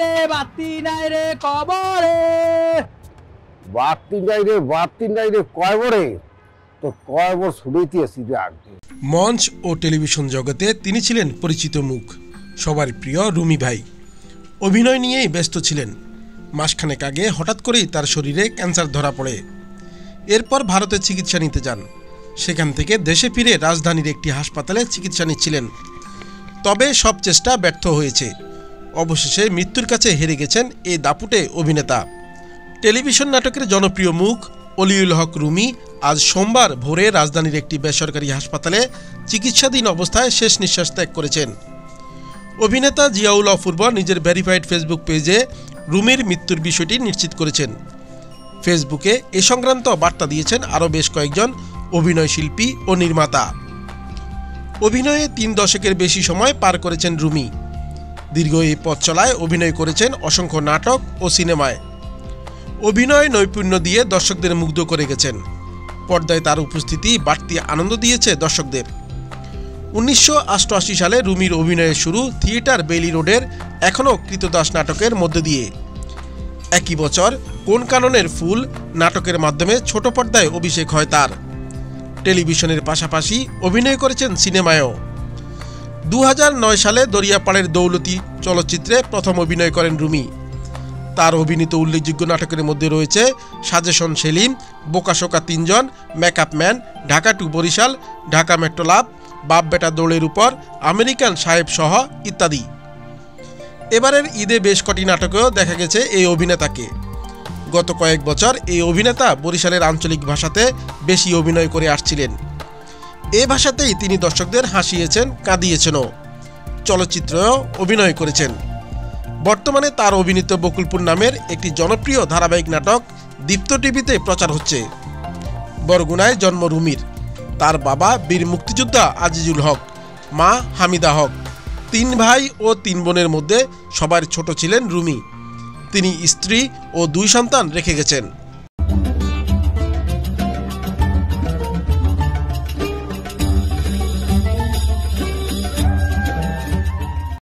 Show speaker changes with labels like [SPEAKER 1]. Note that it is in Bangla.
[SPEAKER 1] রে বাতি নাই রে কবরে,
[SPEAKER 2] বাতি নাই রে কয়বরে, তো কয়বর শুনেইতে আসি আগে।
[SPEAKER 3] মঞ্চ ও টেলিভিশন জগতে তিনি ছিলেন পরিচিত মুখ, সবার প্রিয় রুমি ভাই। অভিনয় নিয়েই ব্যস্ত ছিলেন। মাসখানেক আগে হঠাৎ করেই তার শরীরে ক্যান্সার ধরা পড়ে। এরপর ভারতে চিকিৎসা নিতে যান। সেখান থেকে দেশে ফিরে রাজধানীর একটি হাসপাতালে চিকিৎসা নিচ্ছিলেন। তবে সব চেষ্টা ব্যর্থ হয়েছে। অবশেষে মৃত্যুর কাছে হেরে গেছেন এই দাপুটে অভিনেতা। টেলিভিশন নাটকের জনপ্রিয় মুখ অলিউল হক রুমি আজ সোমবার ভোরে রাজধানীর একটি বেসরকারি হাসপাতালে চিকিৎসাধীন অবস্থায় শেষ নিঃশ্বাস ত্যাগ করেছেন। অভিনেতা জিয়াউল অপূর্ব নিজের ভেরিফাইড ফেসবুক পেজে রুমির মৃত্যুর বিষয়টি নিশ্চিত করেছেন। ফেসবুকে এ সংক্রান্ত বার্তা দিয়েছেন আরও বেশ কয়েকজন অভিনয় শিল্পী ও নির্মাতা। অভিনয়ে 3 দশকের বেশি সময় পার করেছেন রুমি। দীর্ঘ এই পথ চলায় অভিনয় করেছেন অসংখ্য নাটক ও সিনেমায়। অভিনয় নৈপুণ্য দিয়ে দর্শকদের মুগ্ধ করে গেছেন। পর্দায় তার উপস্থিতি বাড়তি আনন্দ দিয়েছে দর্শকদের। 1988 সালে রুমির অভিনয়ের শুরু থিয়েটার বেইলি রোডের এখনও কৃতদাস নাটকের মধ্যে দিয়ে। একই বছর কোন কাননের ফুল নাটকের মাধ্যমে ছোট পর্দায় অভিষেক হয় তার। টেলিভিশনের পাশাপাশি অভিনয় করেছেন সিনেমায়ও। 2009 সালে দরিয়াপাড়ের দৌলতি চলচ্চিত্রে প্রথম অভিনয় করেন রুমি। তার অভিনীত উল্লেখযোগ্য নাটকের মধ্যে রয়েছে সাজেশন সেলিম, বোকাশোকা 3 জন, makeup man, Dhaka to Barishal, Dhaka metro love, বাপ বেটা দৌড়ের উপর, আমেরিকান সাহেব সহ ইত্যাদি। এবারের ঈদে বেশ কটি নাটকেও দেখা গেছে এই অভিনেতাকে। গত কয়েক বছর এই অভিনেতা বরিশালের আঞ্চলিক ভাষাতে বেশি অভিনয় করে আসছিলেন। এ ভাষাতেই তিনি দর্শকদের হাসিয়েছেন, কাঁদিয়েছেনও। চলচ্চিত্রেও অভিনয় করেছেন। বর্তমানে তার অভিনীত বকুলপুর নামের একটি জনপ্রিয় ধারাবাহিক নাটক দীপ্ত টিভিতে প্রচার হচ্ছে। বরগুনায় জন্ম রুমির। তার বাবা বীর মুক্তিযোদ্ধা আজিজুল হক, মা হামিদা হক। 3 ভাই ও 3 বোনের মধ্যে সবার ছোট ছিলেন রুমি। তিনি স্ত্রী ও 2 সন্তান রেখে গেছেন।